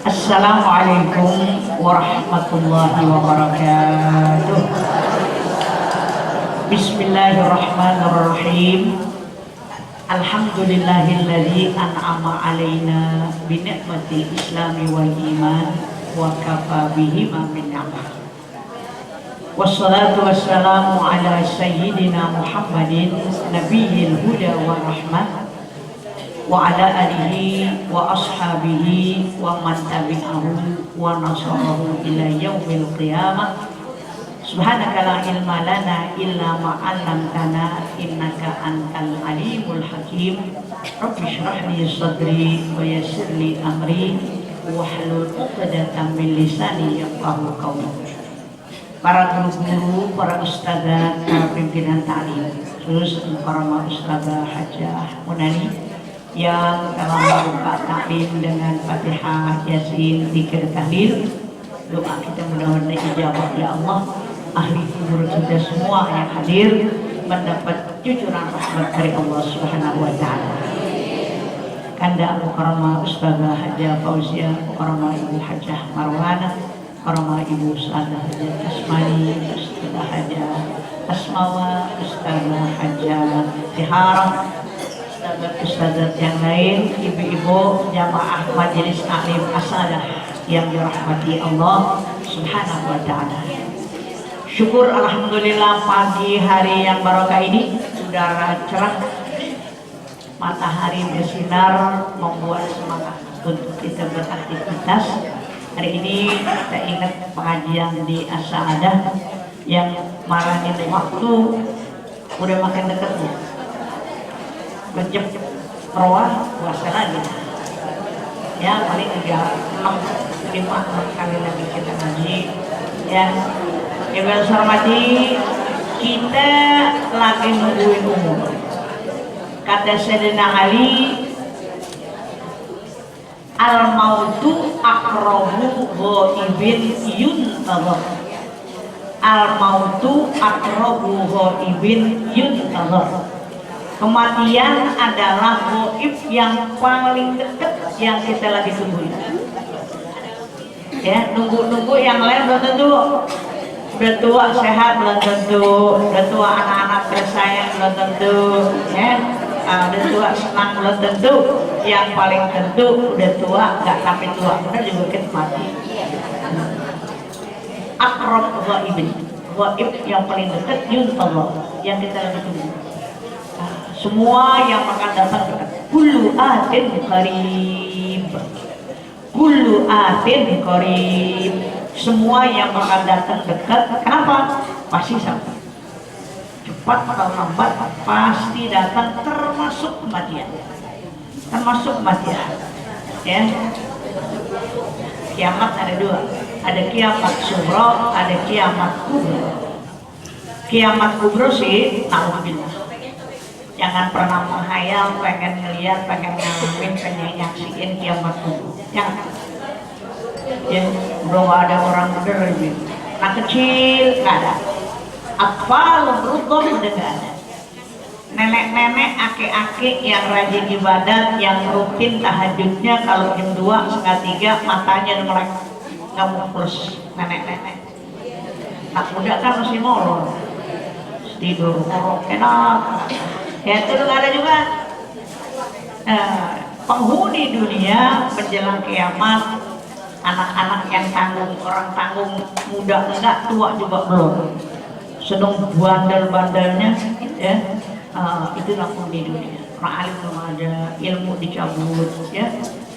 Assalamualaikum warahmatullahi wabarakatuh. Bismillahirrahmanirrahim. Alhamdulillahilladzi an'ama alaina bi ni'matil islami wal iman wa kafa bihi min ni'mah. Wassalatu wassalamu ala sayyidina Muhammadin nabiyil huda wa rahmah wa ala alihi wa ashabihi wa man tabi'ahu wa nasarahu ila yaumil qiyamah. Subhanaka la ilma lana illa ma 'allamtana innaka antal alimul hakim. Rabbi shrah li sadri wa yassir li amri wahlul 'uqdatam min lisani yafqahu qawli. Para guru-guru, para ustadzah, para pimpinan ta'lim, khusus para ustadzah Hajah Munani yang telah membuka taklim dengan Fatihah, Yasin, zikir, tahlil. Doa kita mudah-mudahan ijabah ya Allah. Ahli kubur kita semua yang hadir mendapat cucuran rahmat dari Allah Subhanahu wa taala. Kanda Mukarramah Ustazah Hajah Fauzia, Mukarramah Ibu Hajah Marwana, Mukarramah Ibu Ustazah Hajah Asmani, Ustazah Hajah Asmawa, Ustazah Hajah Tiharah, Ustazah yang lain, ibu-ibu jamaah majelis taklim asalah yang dirahmati Allah Subhanahu wa taala. Syukur alhamdulillah pagi hari yang barokah ini udara cerah, matahari bersinar membuat semangat untuk kita beraktivitas. Hari ini kita ingat pengajian di As-Sa'adah yang marahnya waktu udah makin dekat nih. Berjam roah puasa lagi ya, paling 3, 6, 5 kali lagi kita ngaji ya. Ibu hormati, kita lagi nungguin umur. Kata Sayyidina Ali, al mautu aqrabu ghaibin yuntazar. Al mautu aqrabu ghaibin yuntazar. Kematian adalah gaib yang paling dekat yang kita lagi tunggu. Ya, nunggu-nunggu yang lain belum tentu. Udah tua sehat belum tentu, udah tua anak-anak tersayang belum tentu, ya. Udah tua senang belum tentu. Yang paling tentu udah tua nggak sampai tua, benar juga kita mati. Aqrab ghaibin, gaib yang paling dekat yuntazar, yang kita lagi tunggu. Semua yang akan datang dekat. Kullu atin qarib, kullu atin qarib. Semua yang akan datang dekat. Kenapa? Pasti sampai. Cepat atau lambat pasti datang, termasuk kematian. Termasuk kematian. Ya. Kiamat ada 2. Ada kiamat sughra, ada kiamat kubra. Kiamat kubra sih alhamdulillah. Jangan pernah menghayal, pengen ngeliat, pengen ngalamin, pengen nyaksiin kiamat kubra. Jangan. Ya, belum ada orang bener ini. Anak kecil nggak ada. Atfal rudham udah nggak ada. Nenek-nenek, ake-ake yang rajin ibadat, yang rutin tahajudnya kalau jam 2, setengah 3 matanya udah melek, nggak mau plus. Nenek-nenek. Anak muda kan masih molor, tidur ngorok enak. Ya itu nggak ada juga. Penghuni dunia menjelang kiamat, anak-anak yang tanggung, orang tanggung, muda enggak, tua juga belum, sedang bandel-bandelnya ya. Itu langsung di dunia. Alim belum ada, ilmu dicabut ya.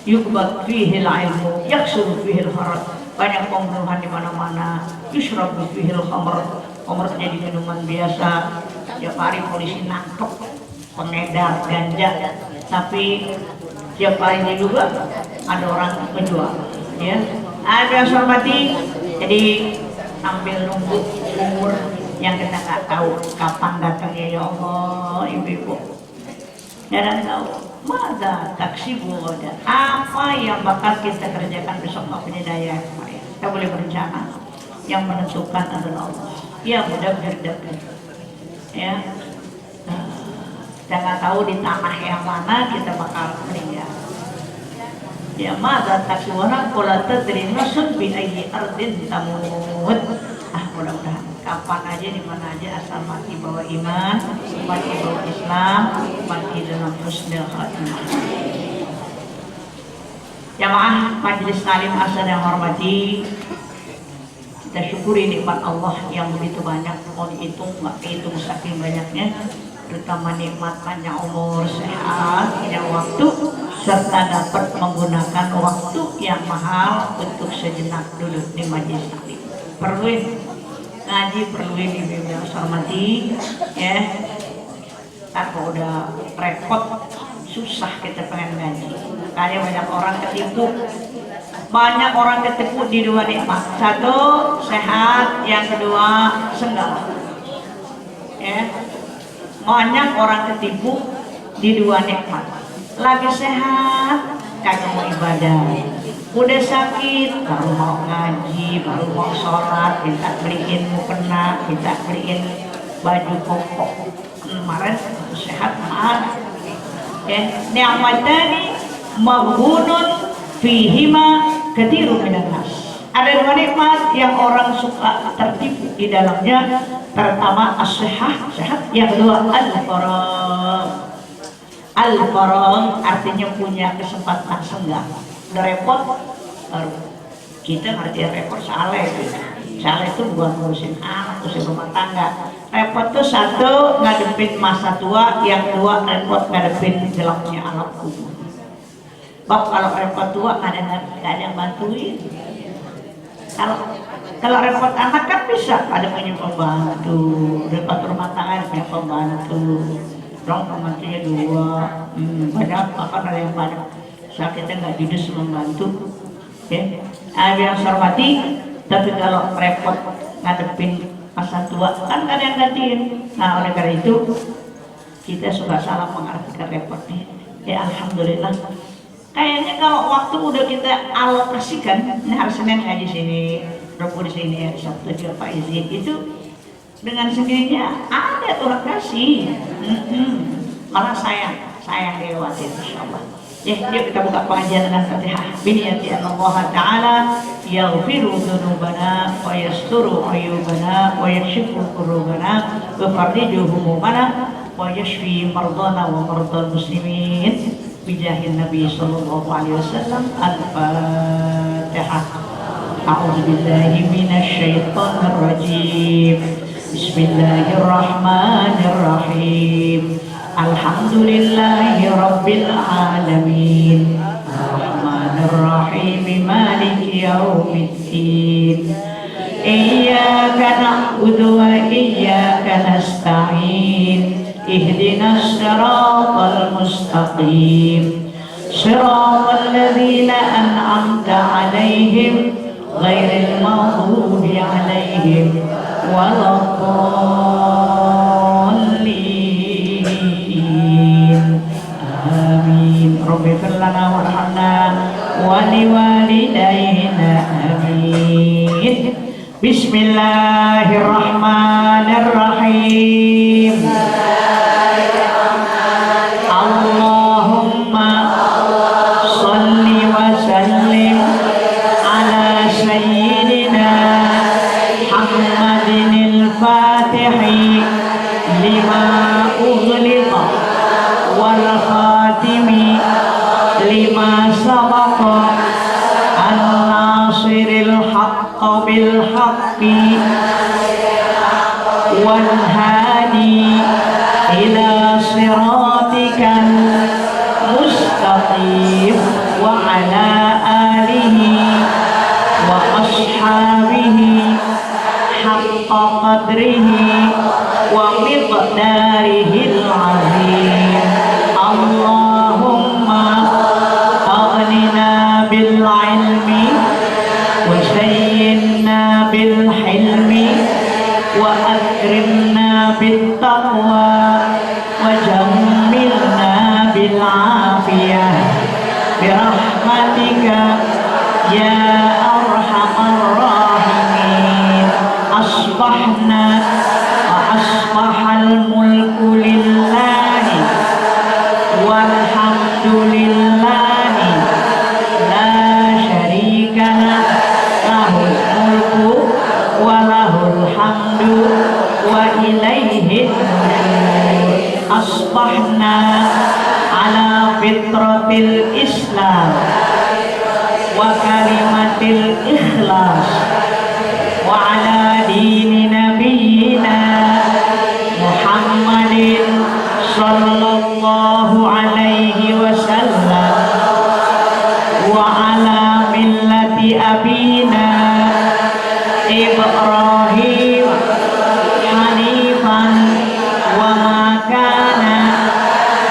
Yukbat fihil ilmu, yaksur fihil harat. Banyak pembunuhan di mana-mana. Yusrabu fihil khamr, khamr jadi minuman biasa. Tiap hari polisi nangkep pengedar ganja, tapi tiap harinya juga ada orang menjual. Ya, ada hormati. Jadi sambil nunggu umur yang kita nggak tahu kapan datangnya ya Allah, ibu-ibu. Jangan tahu mana taksibu ada apa yang bakal kita kerjakan besok, nggak punya daya. Kita boleh berencana, yang menentukan adalah Allah. Ya mudah-mudahan ya. Kita nggak tahu di tanah yang mana kita bakal meninggal. Ya mada taksuna qala tadri nafsun bi ayyi ardin tamut. Mudah-mudahan kapan aja di mana aja asal mati bawa iman, mati bawa Islam, mati dalam husnul khatimah. Jamaah majelis talim asal yang hormati, kita syukuri nikmat Allah yang begitu banyak, mau dihitung nggak dihitung saking banyaknya, terutama nikmat panjang umur, sehat, yang waktu, serta dapat menggunakan waktu yang mahal untuk sejenak dulu di majelis talim. Perlu ngaji, perlu ibu-ibu yang hormati, ya. Kalau udah repot, susah kita pengen ngaji. Kayak banyak orang ketipu. Banyak orang ketipu di dua nikmat. Satu, sehat. Yang kedua, senggang. Ya. Banyak orang ketipu di dua nikmat. Lagi sehat, kagak mau ibadah. Udah sakit, baru mau ngaji, baru mau sholat, kita beliin mukena, kita beliin baju koko. Kemarin sehat mahal. Ni'matani maghbunun fihima katsirun minan nas. Ada dua nikmat yang orang suka tertipu di dalamnya. Pertama as-sihah, sehat. Yang kedua al-faragh. Al-faragh artinya punya kesempatan senggang. Udah repot, kita ngerti repot saleh. Saleh itu bukan ngurusin anak, ngurusin rumah tangga. Repot tuh satu ngadepin masa tua, yang dua repot ngadepin gelapnya alam kubur. Bab kalau repot tua nggak ada yang bantuin. Kalau repot anak kan bisa ada punya pembantu, repot rumah tangga punya pembantu. Dong pembantunya dua, banyak bahkan ada yang banyak. Saya kita nggak judes membantu, ya. Yang hormati, tapi kalau repot ngadepin masa tua kan gak ada yang gantiin. Nah oleh karena itu kita suka salah mengartikan repotnya. Ya alhamdulillah. Kayaknya kalau waktu udah kita alokasikan, ini hari Senin ngaji sini, Rabu di sini, hari Sabtu juga Pak izin, itu dengan sendirinya ada orang kasih. Malah sayang dilewatin insyaallah. Ya, yuk kita buka pengajian dengan Fatihah. Biniyati Allah Ta'ala yaghfiru dzunubana wa yasturu uyubana wa yakshifu kurubana wa yufarriju humumana wa yashfi mardana wa mardal muslimin bijahin Nabi sallallahu alaihi wasallam. Al-Fatihah. A'udzu billahi minasy syaithanir rajim. Bismillahirrahmanirrahim. Alhamdulillahi Rabbil Alamin. Ar-Rahmanir-Rahim. Maliki yaumiddin. Iyyaka na'budu wa iyyaka nasta'in. Ihdinas siratal mustaqim. Siratal ladzina an'amta 'alaihim ghairil maghdubi 'alaihim waladdallin. Amin. Rabbi ighfir lana warhamna wa liwalidayna. Amin. Bismillahirrahmanirrahim. Allahumma shalli wa sallim ala sayyidina Muhammadinil Fatihi lima ughliqa wal khatimi lima sabaqa an-nasiril haqqa bil haqqi wal hadi ila siratikal mustaqim wa ala alihi wa ashabihi haqqa qadrihi wa miqdarihil azim. Allahumma aghnina bil ilmi wa zayyinna bil hilmi wa akrimna bit taqwa wa jammilna bil afiyah bi rahmatika ya arhamar rahimin. Asbahna wa asbahal mulku lillahi walhamdulillahi kalimatil ikhlas wa ala dini nabiyyina Muhammadin sallallahu alaihi wasallam wa ala millati abina Ibrahim hanifan wa ma kana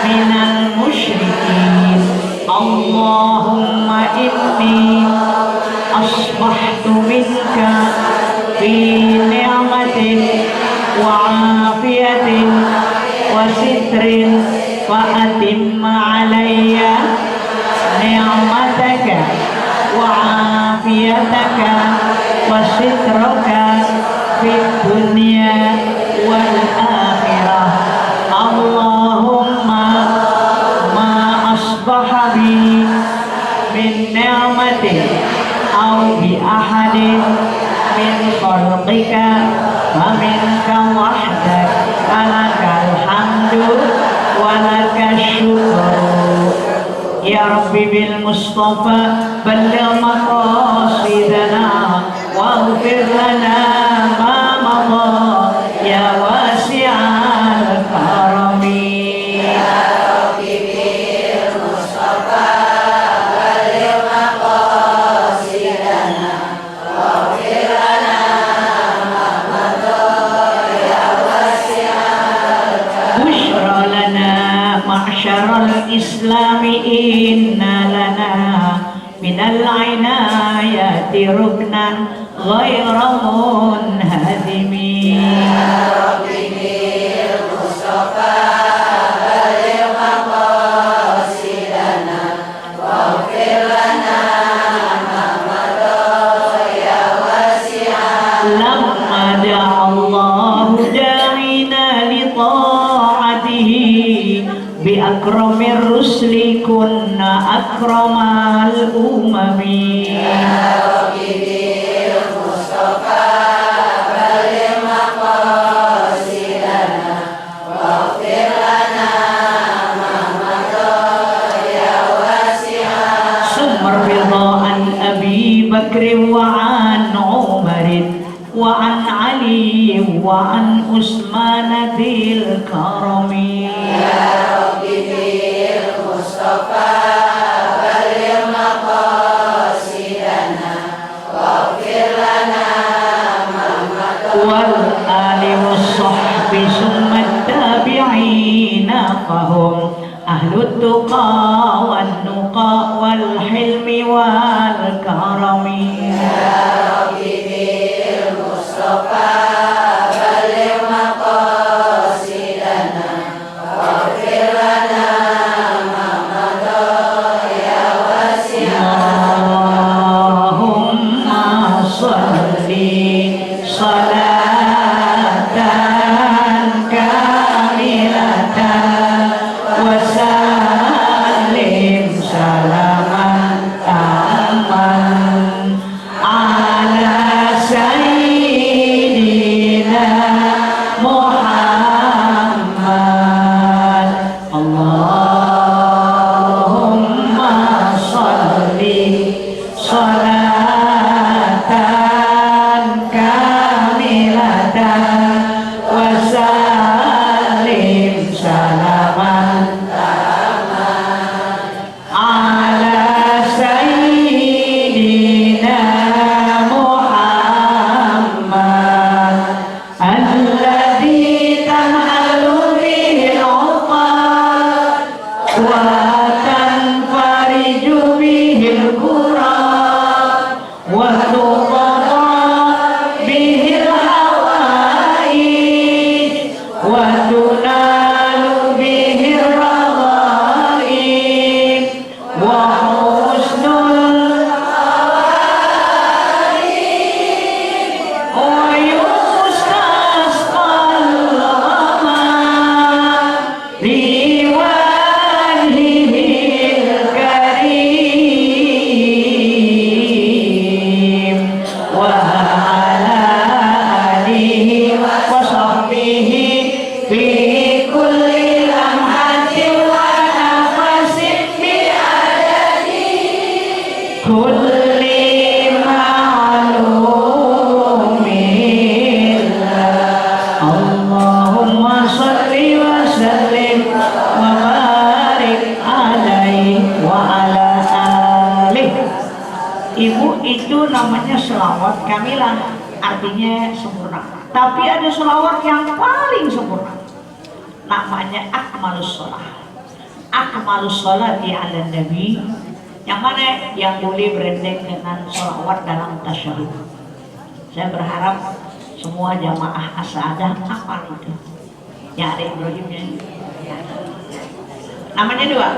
minal musyrikin. Allahumma inni asbahtu minka fi ni'matin wa afiyatin wa sitrin wa atimma alayya ni'mataka wa afiyataka wa sitraka fid dunya wal akhirah. Allahumma ma asbaha bi min ni'matin aw bi ahadin min khalqika wa minka wahdak lakal hamdu wa lakal syukru. Ya Rabbi bil Mustafa balligh maqasidana waghfir lana ma madha ya wasi'al karami. Ma'syaral islami inna lana minal inayati ruknan ghayra munhadimi. Ya Rabbi bil Mustafa balligh maqasidana waghfir lana ma madha ya wasi'an. Lamma da'allahu da'ina li ta'atihi bi akramir rusli kunna akramal umami. Ya Rabbi bil Mustafa balligh maqasidana waghfir lana ma madha ya wasi'an. Summa ridha an Abi Bakr wa an Umar wa an Ali wa an Utsman dzil karami. Mustafa balligh maqasidana waghfir lana ma madha wal ali wassahbi summa tabi'ina fahum ahlut tuqa wan nuqa wal hilmi wal karami. Ya Rabbi bil Mustafa balligh maqasidana waghfir lana salatan kamilatan wa salim salaman tamman ala sayyidina Muhammad. Allahumma salli salatan kamilatan wa salim salaman ala sayyidina Muhammad alladhi tanhalu bihi al-uqad wa tanfariju bihi al-kurab wa tuqada bihi al-hawaij wa tunalu bihi ar-raghaib wa husnul wa yustasqal ghamam liwajhihil karim wa ala alihi wa sahbihi fi kulli lamhatin wa nafasin bi adadi kulli ma Ibu itu namanya selawat kamilah, artinya sempurna. Tapi ada selawat yang paling sempurna, namanya akmalus sholat. Akmalus sholati ala nabi, yang mana yang boleh berendeng dengan sholawat dalam tasyahud. Saya berharap semua jamaah asadah hafal itu. Ya, ada Ibrahimnya. Namanya dua,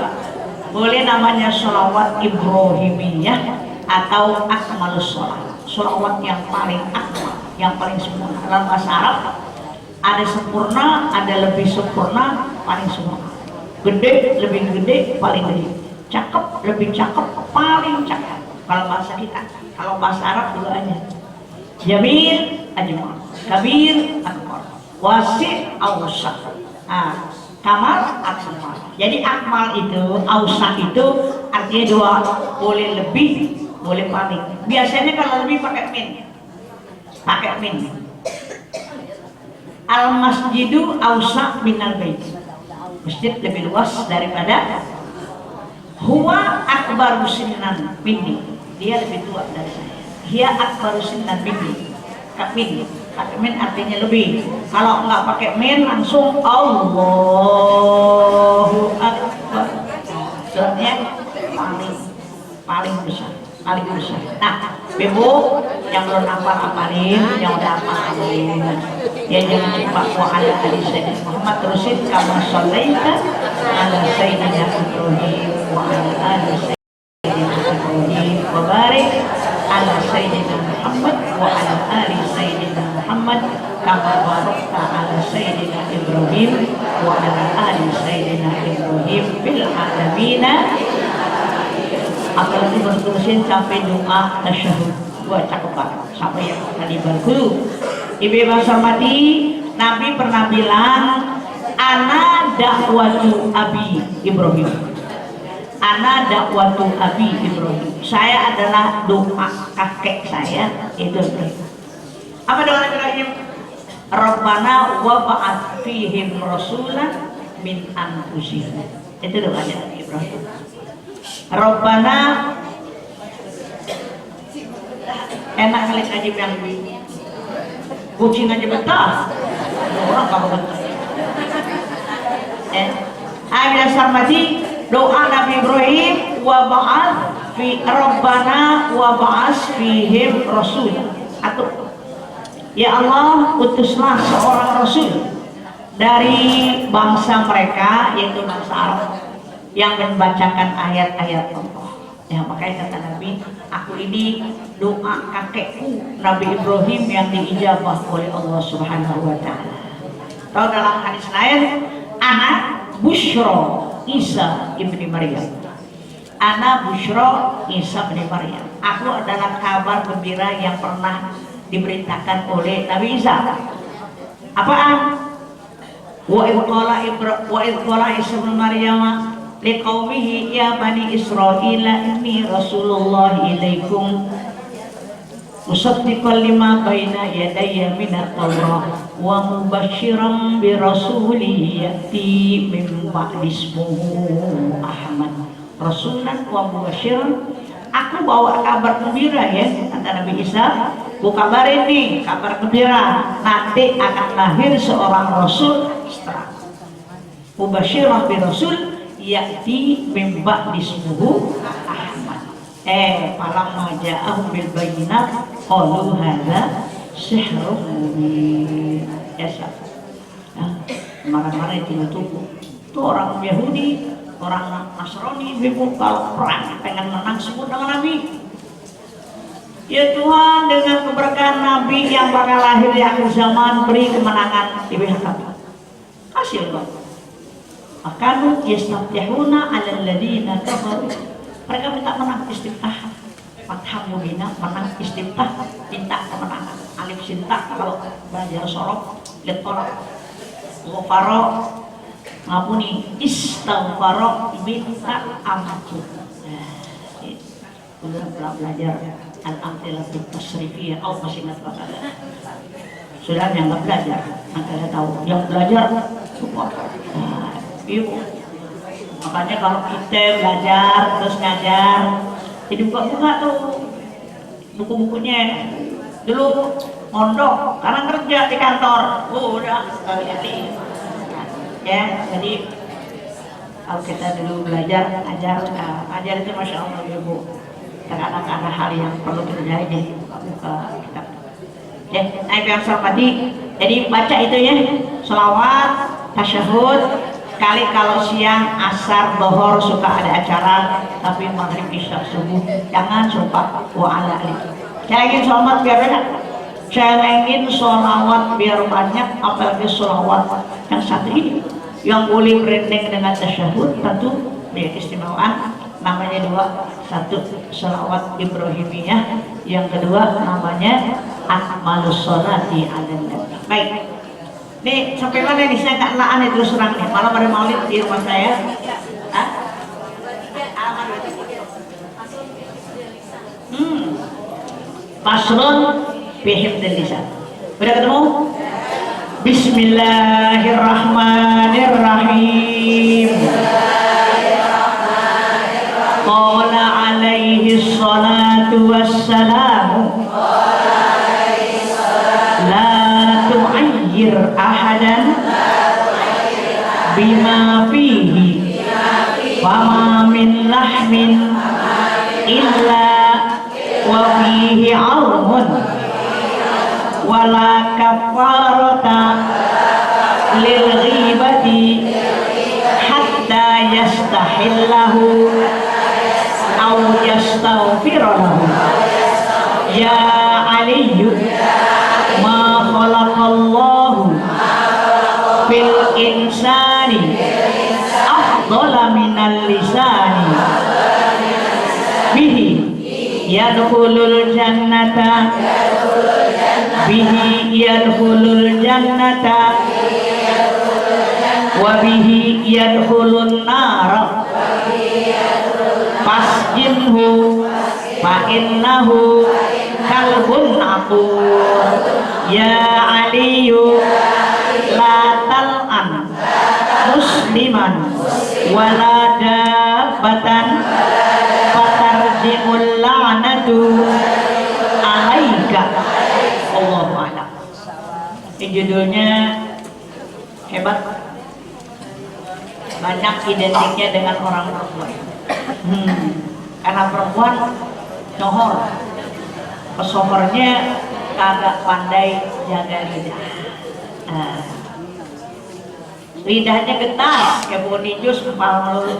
boleh namanya sholawat Ibrahimiyah atau akmalus sholat, sholawat yang paling akmal, yang paling sempurna. Dalam bahasa Arab ada sempurna, ada lebih sempurna, paling sempurna. Gede, lebih gede, paling gede. Cakep, lebih cakep, paling cakep. Kalau bahasa kita, kalau bahasa Arab dulu aja. Jamil, ajmal. Kabir, akbar. Wasi, awsat. Kamal, akmal. Jadi akmal itu, awsat itu artinya dua, boleh lebih, boleh paling. Biasanya kalau lebih pakai min. Pakai min. Al masjidu awsat minal bait. Masjid lebih luas daripada. Huwa akbaru sinnan minni. Dia lebih tua dari saya. Dia akbaru sinnan minni. Min. Pakai min artinya lebih. Kalau nggak pakai min langsung Allahu Akbar. Artinya paling besar, paling besar. Nah, Ibu yang belum hafalin, yang udah hafalin, ya jangan lupa wa ala ali sayyidina Muhammad, terusin kama shallaita ala sayyidina Ibrahim wa ala ali sayyidina Ibrahim wa barik ala sayyidina Muhammad wa ala ali sayyidina Muhammad kama barakta ala sayyidina Ibrahim wa ala ali sayyidina Ibrahim fil alamin. Apalagi berterusin sampai doa tasyahud. Wah, cakep banget sampai yang tadi baru. Ibu bangsa mati, Nabi pernah bilang, ana dakwatu abi Ibrahim. Ana dakwatu abi Ibrahim. Saya adalah doa kakek saya itu. Apa doa Ibrahim? Rabbana wa ba'ath fihim rasulan min anfusihim. Itu doanya Nabi Ibrahim. Rabbana, enak kali aja yang kucing aja betah, orang kamu betah. Ayat sarmati doa Nabi Ibrahim, wa ba'ath fi Rabbana wa ba'ath fihim rasul. Atau ya Allah, utuslah seorang rasul dari bangsa mereka, yaitu bangsa Arab, yang membacakan ayat-ayat Allah. Ya, makanya kata Nabi, aku ini doa kakekku Nabi Ibrahim yang diijabah oleh Allah Subhanahu wa taala. Tahu dalam hadis lain, anak Bushra Isa ibni Maryam. Anak Bushra Isa ibni Maryam. Aku adalah kabar gembira yang pernah diberitakan oleh Nabi Isa. Apaan? Wa idh qala Isa ibn Maryam liqaumihi ya bani Israila inni rasulullah ilaikum musaddiqan lima baina yadayya minat Taurah wa mubasysyiran bi rasulin ya'ti min ba'di ismuhu Ahmad. Rasulan wa mubasysyiran, aku bawa kabar gembira ya, kata Nabi Isa, ku kabarin nih kabar gembira, nanti akan lahir seorang rasul setelah mubasysyiran bi rasul ya'ti min ba'di ismuhu Ahmad. Falamma ja'ahum bil bayyinat qalu hadza sihrun mubin. Ya siapa? Marah-marah itu tunggu. Itu orang Yahudi, orang Nasrani, bingung kalau perang pengen menang semua dengan Nabi. Ya Tuhan, dengan keberkahan Nabi yang bakal lahir di akhir zaman, beri kemenangan di pihak kami. Kasih Allah. Maka yastaftihuna 'alal ladzina kafaru. Mereka minta menang istiftah. Fathah mubina, menang istiftah, minta kemenangan. Alif sinta kalau belajar sorok, letolak. Ghafara, ngapuni, istaghfara, minta ampun. Sudah belajar al-amtilatul tasrifiyah, Allah masih ingat kata. Sudah yang nggak belajar, makanya tahu. Yang belajar, support. Ibu, makanya kalau kita belajar terus ngajar, jadi buka tuh buku-bukunya. Dulu mondok karena kerja di kantor, udah jadi ya. Jadi kalau kita dulu belajar ajar itu masya Allah ya Bu. Terkadang ada hal yang perlu kita jadi buka kitab. Ya, naik yang hormati. Jadi baca itu ya, selawat, tasyahud. Kali kalau siang, asar, bohor suka ada acara, tapi maghrib, isya, subuh jangan sumpah wa'ala itu. Saya ingin selamat biar banyak. Saya ingin sholawat biar banyak, apalagi sholawat yang satu ini yang boleh berendeng dengan tasyahud tentu keistimewaan. Namanya dua, satu sholawat Ibrahimiyah, yang kedua namanya akmalus sholati ala nabi. Baik, nih sampai mana nih saya tak laan terus terang nih, malam ada maulid di rumah saya. Hah? Faslun fi hifdzil lisan. Udah ketemu? Bismillahirrahmanirrahim. Qala alaihi salatu wassalamu la tu'ayyir ahadan bima fihi fama min lahmin illa wa fihi almun wala kafarata lil ghibati hatta yastahillahu aw yastaghfirahu. Ya Aliyu ma khalaqallahu fil insani afdala minal lisani bihi yadkhulul jannata bihi yadkhulul jannata wa bihi yadkhulun nar fasjinhu fa innahu kalbun aqur. Ya Aliyu la tal'an musliman wala dabbatan fatarji'ul la'natu alaika. Allahu a'lam. Ini judulnya hebat, banyak identiknya dengan orang perempuan. Karena perempuan nohor, pesohornya kagak pandai jaga lidah. Lidahnya getas kayak boni jus kepala melulu.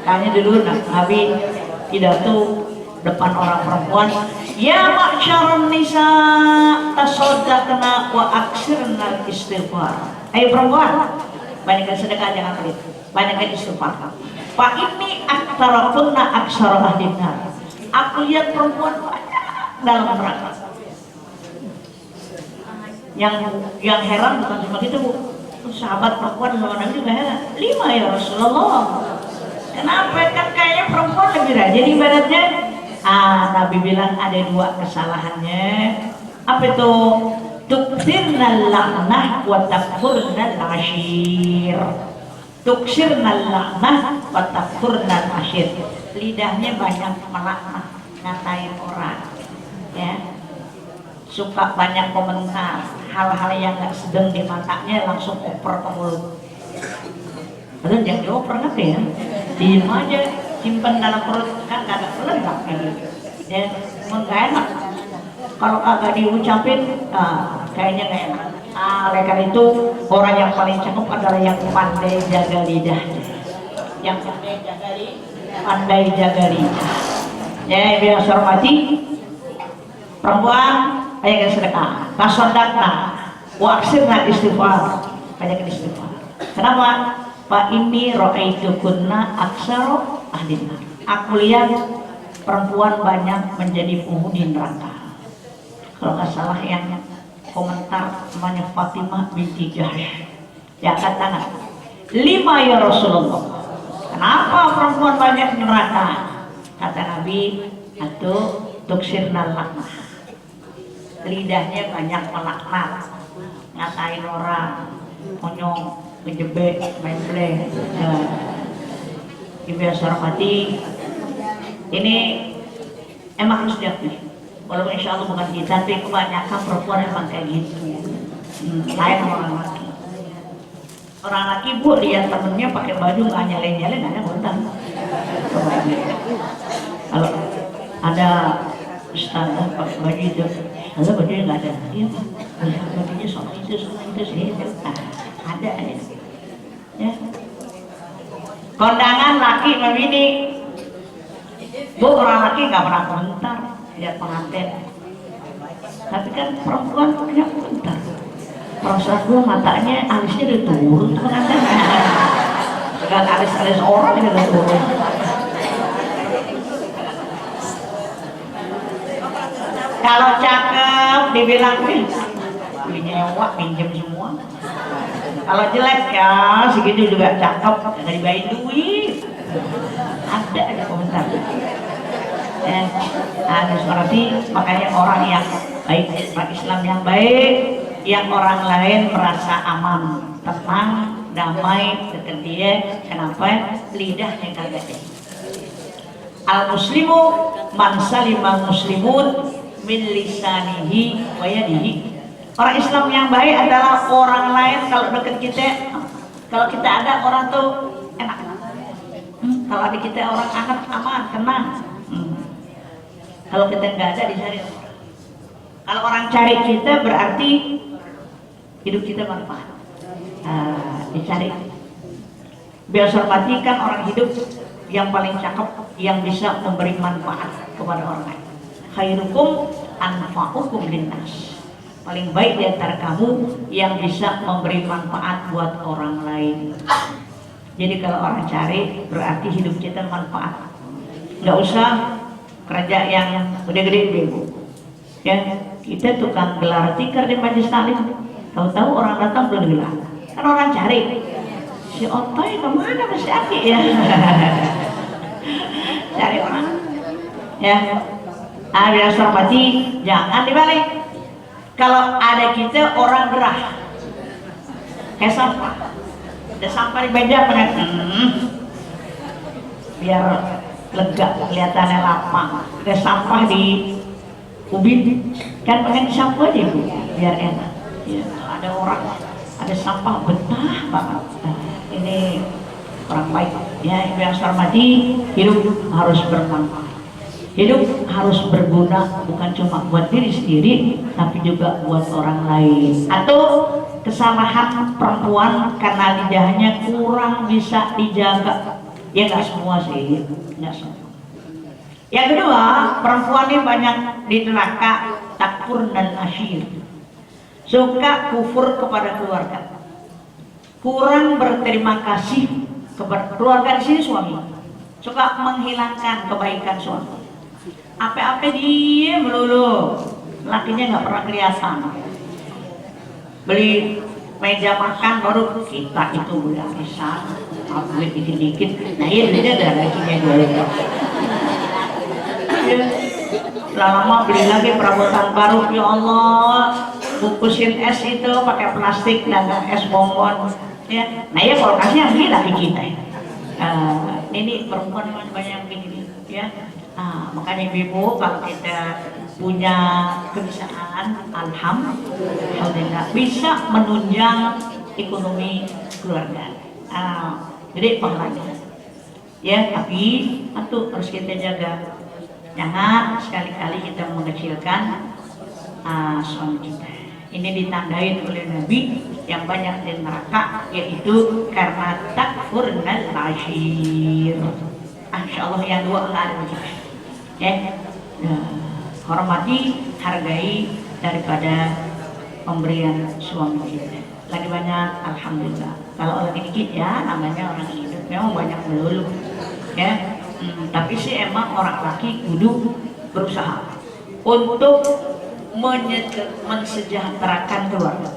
Kayaknya dulu Nabi pidato depan orang perempuan, ya ma'syarun nisa tasaddaqna wa aksirna istighfar. Ayo perempuan, banyakkan sedekah, jangan pelit, banyakkan istighfar. Pak ini aktarakunna aksara ahdina. Aku lihat perempuan banyak dalam neraka. Yang heran bukan cuma itu Bu, sahabat perempuan sama Nabi juga heran. 5 ya Rasulullah. Kenapa? Kan kayaknya perempuan lebih rajin ibaratnya. Nabi bilang ada 2 kesalahannya. Apa itu? Tukthirnal la'nah wa takfurnal ashir. Tuksirnal la'nah wa takfurnal ashir. Lidahnya banyak melaknat, ngatain orang, ya, suka banyak komentar hal-hal yang gak sedang di matanya langsung oper ke mulut. Padahal yang dioper ngerti ya, diem aja, simpen dalam perut, kan kagak meledak gitu. Ya, emang gak enak kalau kagak diucapin, kayaknya gak enak. Oleh karena itu orang yang paling cakep adalah yang pandai jaga lidahnya, yang pandai jaga lidah. Ya, biar hormati perempuan, banyak sedekah, tasaddaqna wa aksirna istighfar, banyak istighfar. Kenapa? Pak ini ra'aitukunna aksara ahdina. Aku lihat perempuan banyak menjadi penghuni neraka. Kalau nggak salah yang komentar namanya Fatimah binti Jahsh, dia katakan 5 ya Rasulullah. Kenapa perempuan banyak neraka? Kata Nabi, atau tuksirnal laknah, lidahnya banyak melaknat, ngatain orang, monyong, ngejebek, main play. Ibu yang hormati, ini Emang harus diakui. Walaupun insya Allah bukan kita, tapi kebanyakan perempuan emang kayak gitu. Lain sama orang laki. Orang laki bu lihat temennya pakai baju nggak nyalain ada ngontan. Kalau ada ustazah pakai baju itu, ada bajunya nggak ada. Iya, bajunya soal itu sih. Ada aja. Ya. Kondangan laki memini. Bu orang laki nggak pernah komentar lihat pengantin, tapi kan perempuan punya komentar. Perasaan gue matanya alisnya udah turun tuh pengantin, dengan alis orang yang udah turun. Kalau cakep dibilang beli nyewa pinjam semua. Kalau jelek ya segitu juga cakep nggak dibayarin duit. Ada aja komentar. Harus berarti makanya orang yang baik, orang Islam yang baik, yang orang lain merasa aman, tenang, damai dekat dia. Kenapa? Lidahnya kagak. Al muslimu man salima muslimun min lisanihi wa yadihi. Orang Islam yang baik adalah orang lain kalau dekat kita, kalau kita ada orang tuh enak. Kalau ada kita orang hangat, aman, tenang. Kalau kita nggak ada dicari orang. Kalau orang cari kita berarti hidup kita manfaat. Dicari. Biar hormatikan orang hidup yang paling cakep, yang bisa memberi manfaat kepada orang lain. Khairukum anfa'ukum linnas. Paling baik di antara kamu yang bisa memberi manfaat buat orang lain. Jadi kalau orang cari berarti hidup kita manfaat. Nggak usah kerja yang gede-gede bego. Ya, kita tukang gelar tikar di majelis taklim. Tahu-tahu orang datang belum gelar. Kan orang cari. Si Otoy kemana Mas Aki ya? Cari orang. Ya. Biar hormati, jangan dibalik. Kalau ada kita orang gerah, kayak sampah. Ada sampah di meja, biar lega, kelihatannya lapang. Ada sampah di ubin, kan pengen disapu aja bu, biar enak. Ya, ada orang, ada sampah betah banget. Ini orang baik. Ya, yang hormati, hidup harus bermanfaat. Hidup harus berguna bukan cuma buat diri sendiri, tapi juga buat orang lain. Atau kesalahan perempuan karena lidahnya kurang bisa dijaga. Ya nggak semua sih, nggak semua. Yang kedua, perempuan ini banyak di neraka takfur dan asyir. Suka kufur kepada keluarga. Kurang berterima kasih kepada keluarga, di sini suami. Suka menghilangkan kebaikan suami. Apa-apa dia melulu, lakinya nggak pernah kelihatan. Beli meja makan baru kita itu udah bisa, duit dikit-dikit. Nah iya belinya ada lakinya dulu. Lama beli lagi perabotan baru, ya Allah, bungkusin es itu pakai plastik dan es bonbon. Ya, nah ya kalau kasih yang beli laki kita. Ini perempuan banyak begini, ya. Makanya ibu kalau kita punya kebiasaan, alhamdulillah bisa menunjang ekonomi keluarga. Jadi pahalanya. Ya, tapi itu harus kita jaga. Jangan sekali-kali kita mengecilkan suami kita. Ini ditandai oleh Nabi yang banyak di neraka, yaitu karena takfurnal ashir. Insyaallah yang dua enggak ada begitu. Ya, hormati, hargai daripada pemberian suami kita. Lagi banyak, alhamdulillah. Kalau lagi dikit ya, namanya orang hidup. Memang banyak melulu. Ya, tapi sih emang orang laki kudu berusaha untuk mensejahterakan keluarga.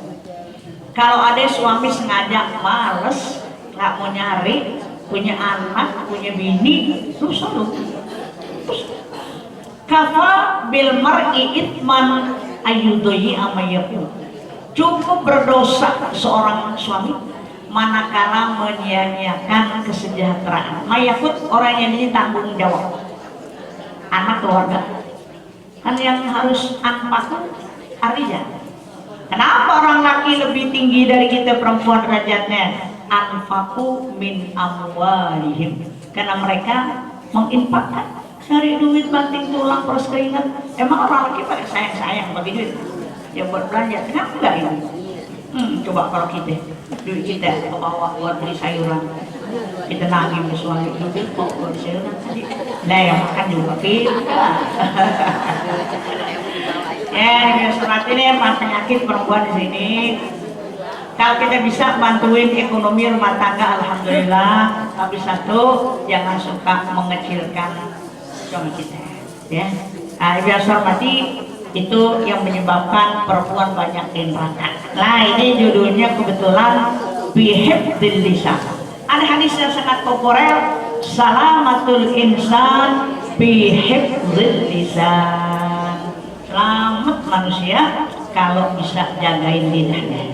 Kalau ada suami sengaja males, nggak mau nyari, punya anak, punya bini, rusak lu. Kafa bil mar'i itman ayyudhi amayaku. Cukup berdosa seorang suami manakala menyia-nyiakan kesejahteraan. Mayakut orang yang ini tanggung jawab. anak keluarga. Kan yang harus anfaku artinya. Kenapa orang laki lebih tinggi dari kita perempuan derajatnya? Anfaku min amwalihim. Karena mereka menginfakkan cari duit banting tulang terus keringat. Emang orang laki pada sayang-sayang bagi duit ya buat belanja. Kenapa enggak ini? Coba kalau kita duit kita bawa buat beli sayuran, kita nagih suami duit kok buat sayuran tadi. Nah yang makan juga kita. Ya, seperti ini penyakit perempuan di sini. Kalau kita bisa bantuin ekonomi rumah tangga, alhamdulillah. Tapi satu, jangan suka mengecilkan suami kita. Ya, biasa hormati itu yang menyebabkan perempuan banyak di neraka. Nah, ini judulnya kebetulan bihifdzil lisan. Ada hadis yang sangat populer, salamatul insan bihifdzil lisan. Selamat manusia kalau bisa jagain lidahnya.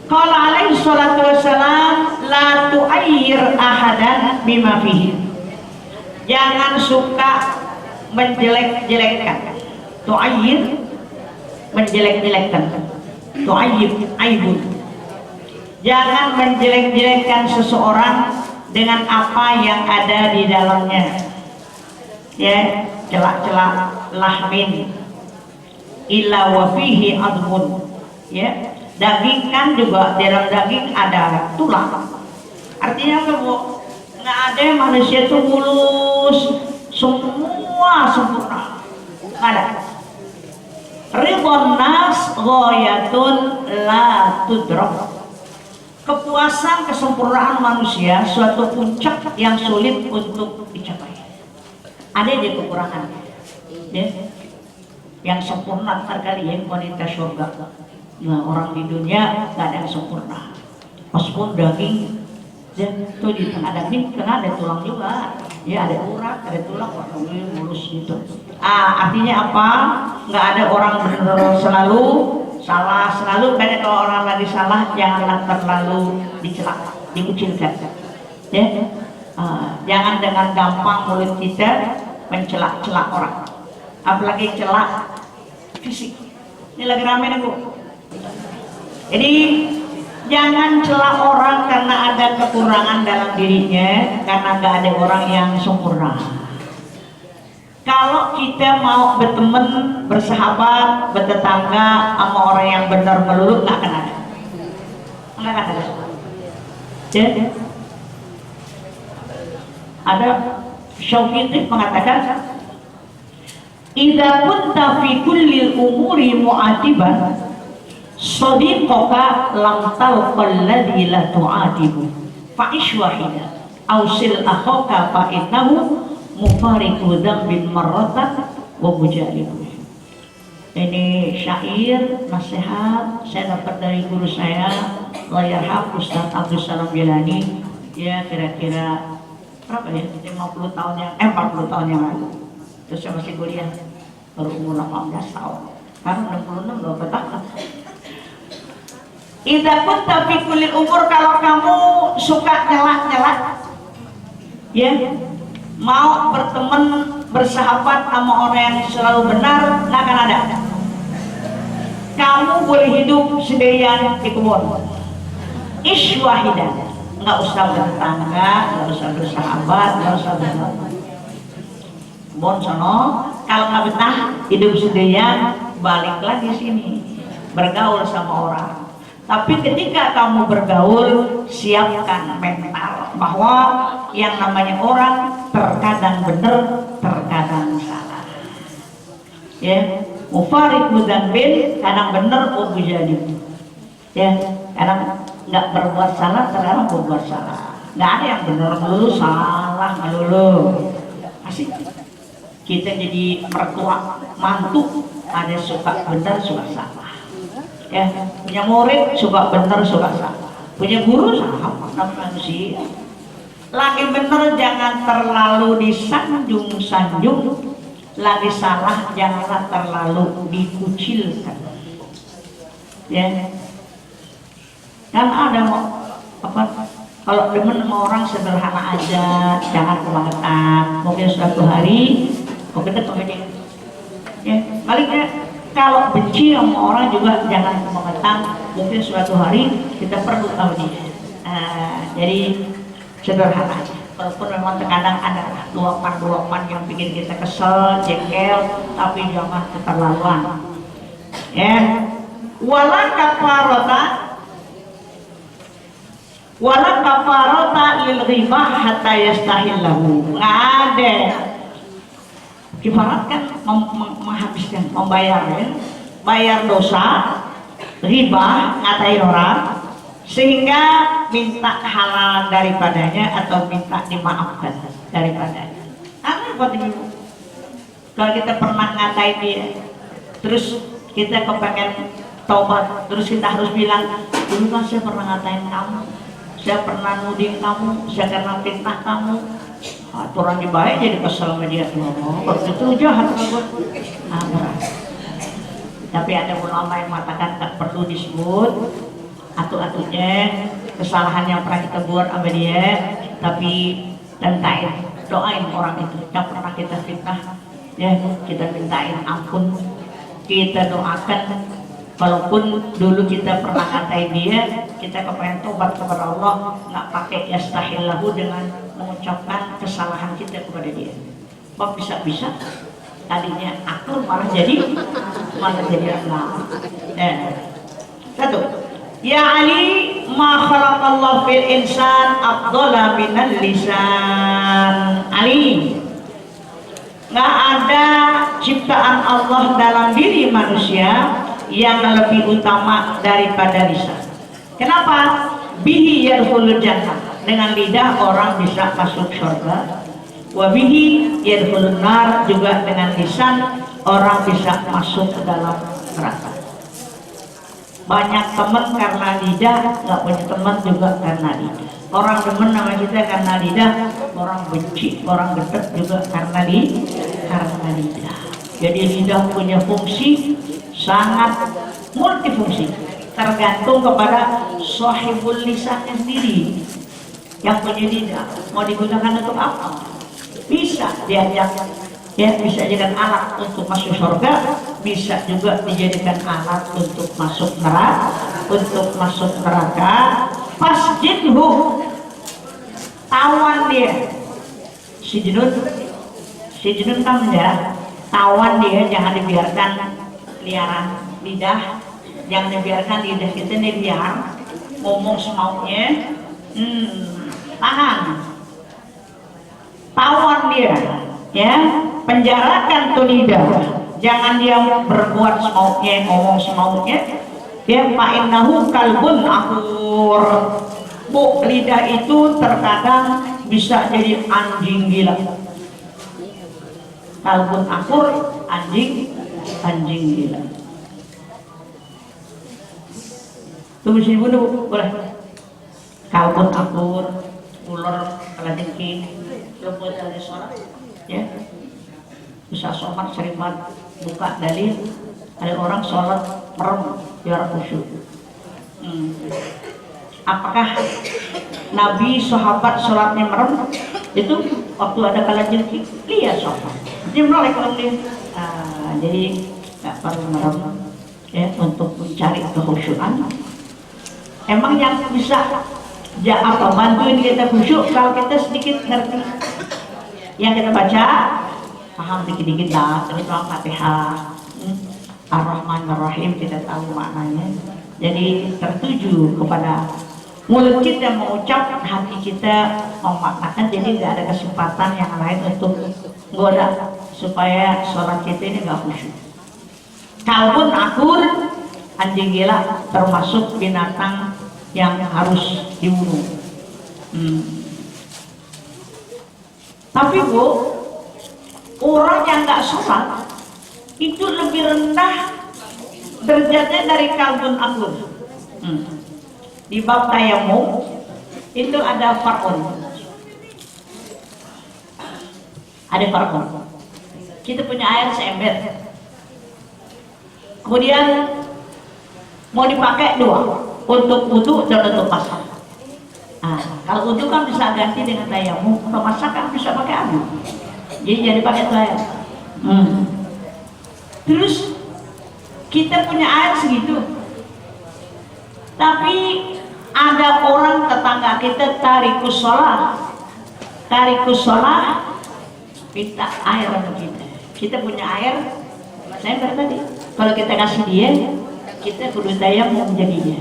Qala alaihi salatu wassalam, la tu'ayyir ahadan bima fihi. Jangan suka menjelek-jelekkan. Tu'ayyir, menjelek-jelekkan. Tu'ayyib, aibun. Jangan menjelek-jelekkan seseorang dengan apa yang ada di dalamnya. Ya, celak-celak lahmin illa wa fihi admun. Ya, daging kan juga dalam daging ada tulang. Artinya apa, Bu? Nggak ada manusia itu mulus semua sempurna, nggak ada. Ridwan nas ghayatun la tudrak. Kepuasan kesempurnaan manusia suatu puncak yang sulit untuk dicapai. Ada di kekurangan, ya. Yang sempurna terkali yang wanita surga. Nah, orang di dunia nggak ada yang sempurna. Meskipun daging, ya, tuh di tengah daging karena ada tulang juga, ya ada urat, ada tulang, mulus gitu. Artinya apa? Nggak ada orang benar selalu salah, selalu. Karena kalau orang lagi salah, janganlah terlalu dicela, dikucilkan. Ya, jangan dengan gampang mulut kita mencela-cela orang, apalagi celak fisik. Ini lagi rame nih, Bu. Jadi jangan celah orang karena ada kekurangan dalam dirinya, karena nggak ada orang yang sempurna. Kalau kita mau berteman, bersahabat, bertetangga sama orang yang benar melulu, nggak akan ada. Nggak akan ada. Jadi ada Syauqiti mengatakan, idza kunta fi kulli umuri mu'atiban sadiqaka lam talqal ladzi la tu'atibu fa'ish wahida awsil akhaka fa innahu mufariqu dzambin marratan wa mujalibu. Ini syair nasihat saya dapat dari guru saya Allahyarham Ustaz Abdul Salam Jilani, ya kira-kira berapa ya, 50 tahun yang 40 tahun yang lalu. Terus saya masih kuliah baru umur 18 tahun, karena 66 berapa tahun. Idza kunta fi kulli umur, kalau kamu suka nyelak-nyelak, ya, mau berteman, bersahabat sama orang yang selalu benar, nggak akan ada. Kamu boleh hidup sendirian di kebun, iswahidan, nggak usah bertetangga, nggak usah bersahabat, nggak usah bersahabat. Bon sono, kalau nggak betah hidup sendirian, balik lagi sini, bergaul sama orang. Tapi ketika kamu bergaul, siapkan mental bahwa yang namanya orang terkadang benar, terkadang salah. Ya, mufariqu dzambin, kadang benar, jadi. Ya, kadang nggak berbuat salah, terkadang berbuat salah. Nggak ada yang benar melulu, salah melulu. Asik. Kita jadi mertua, mantu, ada suka benar, suka salah. Ya, punya murid suka benar, suka salah. Punya guru sama manusia. Lagi benar jangan terlalu disanjung-sanjung, lagi salah janganlah terlalu dikucilkan. Ya, kan ada apa Kalau demen sama orang sederhana aja, jangan kebangetan. Mungkin suatu hari, mungkin kemudian, ya, baliknya kalau benci sama orang juga jangan kebangetan. Mungkin suatu hari kita perlu tahu dia. Jadi sederhana aja. Walaupun memang terkadang ada luapan-luapan yang bikin kita kesel, jengkel, tapi jangan keterlaluan. Ya, wala kafarota lil ghibah hatta yastahillahu. Nggak ada kifarat kan menghabiskan, membayar, ya, bayar dosa ghibah, ngatain orang sehingga minta halal daripadanya atau minta dimaafkan daripadanya. Apa itu? Kalau kita pernah ngatain dia, terus kita kepengen taubat, terus kita harus bilang, dulu kan saya pernah ngatain kamu, saya pernah nuding kamu, saya pernah fitnah kamu. Aturan dibaik jadi kesel sama dia. Itu jahat banget. Tapi ada ulama yang mengatakan tak perlu disebut atu-atunya kesalahan yang pernah kita buat sama dia, tapi tentain, doain orang itu yang pernah kita fitnah, ya, kita mintain ampun, kita doakan. Walaupun dulu kita pernah ngatain dia, kita kepengen tobat kepada Allah, nggak pakai yastahillahu dengan mengucapkan kesalahan kita kepada dia. Kok bisa-bisa tadinya akal malah jadi Allah. Satu, ya Ali, ma khalaqallahu fil insan afdhala minal lisan. Ali, nggak ada ciptaan Allah dalam diri manusia yang lebih utama daripada lisan. Kenapa? Bihi yadkhulul jannah, dengan lidah orang bisa masuk surga. Wa bihi yadkhulun nar, juga dengan lisan orang bisa masuk ke dalam neraka. Banyak teman karena lidah, nggak punya teman juga karena lidah. Orang demen sama kita karena lidah, orang benci, orang dekat juga karena lidah. Jadi lidah punya fungsi sangat multifungsi, tergantung kepada sahibul lisannya sendiri yang punya lidah mau digunakan untuk apa. Bisa diajak, ya, bisa dijadikan alat untuk masuk surga, bisa juga dijadikan alat untuk masuk neraka. Fasjidhu, tawan dia, si Junun kan ya, tawan dia, jangan dibiarkan liaran lidah, jangan dibiarkan lidah kita nih liar ngomong semaunya. Tahan, tawan dia, ya, penjarakan tuh lidah, jangan dia berbuat semaunya, ngomong semaunya. Ya, fa'innahu kalbun akur. Bu, lidah itu terkadang bisa jadi anjing gila. Kalbun akur, anjing gila. Tunggu sini dulu, boleh. Kalbun akur, ular kalajengking, luput dari sholat, ya. Bisa sholat sering banget buka dalil. Ada orang sholat merem biar khusyuk. Apakah Nabi sahabat sholatnya merem? Itu waktu ada kalajengking, lihat sholat. Dia menolak kalau dia. Jadi nggak perlu merem, ya, untuk mencari kekhusyukan. Emang yang bisa bantuin kita khusyuk kalau kita sedikit ngerti yang kita baca, paham dikit-dikit lah, terutama Fatihah, Ar-Rahman Ar-Rahim, kita tahu maknanya. Jadi tertuju kepada mulut kita mengucap, hati kita memaknakan. Jadi tidak ada kesempatan yang lain untuk goda supaya sholat kita ini nggak khusyuk. Kalbun akur, anjing gila, termasuk binatang yang harus dibunuh. Tapi Bu, orang yang nggak sholat itu lebih rendah derajatnya dari kalbun akur. Di bab tayamum itu ada far'un. Kita punya air seember, kemudian mau dipakai dua, untuk wudu dan untuk pasang. Kalau wudhu kan bisa ganti dengan tayamum, kalau masak kan bisa pakai air. Jadi jadi pakai tayamum. Terus kita punya air segitu, tapi ada orang tetangga kita tarikus sholat minta air untuk kita. Kita punya air, saya tadi kalau kita kasih dia, kita kudu tayamum jadinya.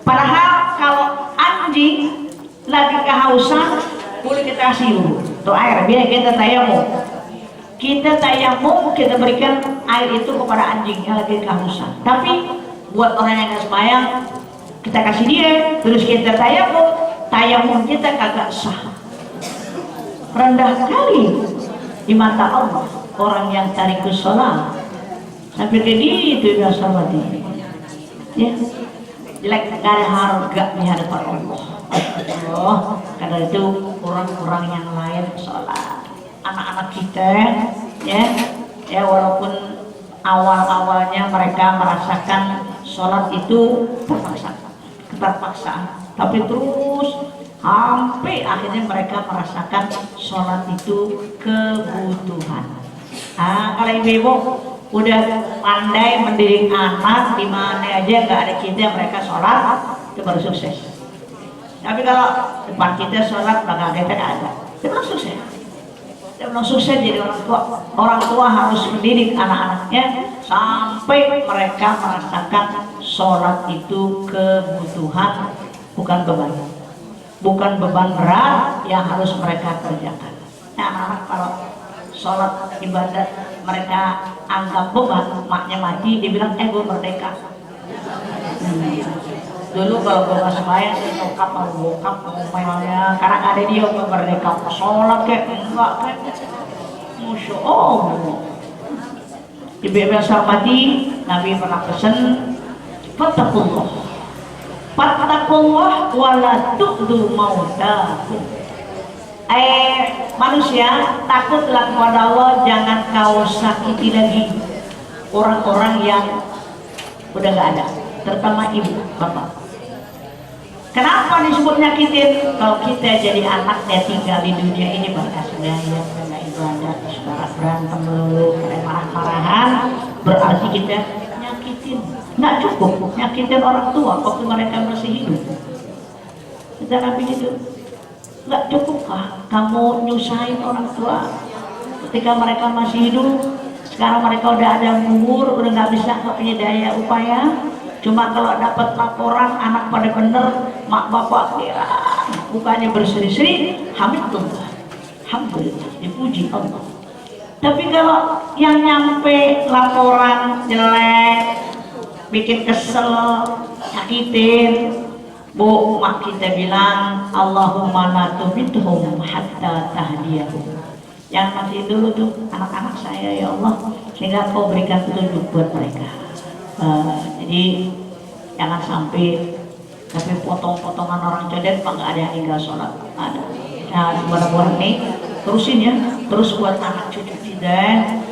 Padahal kalau anjing lagi kehausan, boleh kita kasih dulu tuh air biar kita tayamum. Kita berikan air itu kepada anjing yang lagi kehausan. Tapi buat orang yang nggak sembahyang, kita kasih dia, terus kita tayamum kita kagak sah. Rendah sekali di mata Allah orang yang tarikus sholat sampai ke itu ya sahabat ini. Ya, jelek, gak ada harga di hadapan Allah. Karena itu orang-orang yang lain sholat, anak-anak kita ya walaupun awal-awalnya mereka merasakan sholat itu terpaksa, tapi terus sampai akhirnya mereka merasakan sholat itu kebutuhan. Kalau ibu-ibu udah pandai mendidik anak, di mana aja nggak ada kita mereka sholat, itu baru sukses. Tapi kalau depan kita sholat belakang kita nggak ada, itu belum sukses. Itu belum sukses jadi orang tua. Orang tua harus mendidik anak-anaknya sampai mereka merasakan sholat itu kebutuhan, bukan beban berat yang harus mereka kerjakan. Anak-anak kalau sholat ibadah mereka anggap beban, maknya mati, dibilang gue merdeka. Dulu kalau gue masih main, nyokap mau bokap mainnya, karena ada dia gue merdeka. Sholat kayak enggak kayak, Masya Allah. Ibu-ibu yang saya hormati, Nabi pernah pesan, Fattakullah wala tu'du mautakum. Manusia, takutlah kepada Allah, jangan kau sakiti lagi orang-orang yang udah gak ada, terutama ibu, bapak. Kenapa disebut nyakitin? Kalau kita jadi anak yang tinggal di dunia ini berkas gaya, karena ibadah, suka berantem dulu, karena marah-marahan, berarti kita nyakitin. Nggak cukup nyakitin orang tua waktu mereka masih hidup. Kita Nabi itu nggak cukup kah kamu nyusahin orang tua ketika mereka masih hidup? Sekarang mereka udah ada umur, udah nggak bisa, nggak punya daya upaya. Cuma kalau dapat laporan anak pada bener, mak bapak kira bukannya berseri-seri, hamdulillah, dipuji Allah. Tapi kalau yang nyampe laporan jelek, bikin kesel, nyakitin, bu, mak kita bilang Allahumma la tumithum hatta tahdiyahum. Yang masih dulu tuh anak-anak saya, ya Allah, sehingga kau berikan petunjuk buat mereka. Jadi jangan sampai tapi potong-potongan orang codet, pak nggak ada yang tinggal sholat, ada. Nah, buat nih terusin ya, terus buat anak cucu kita,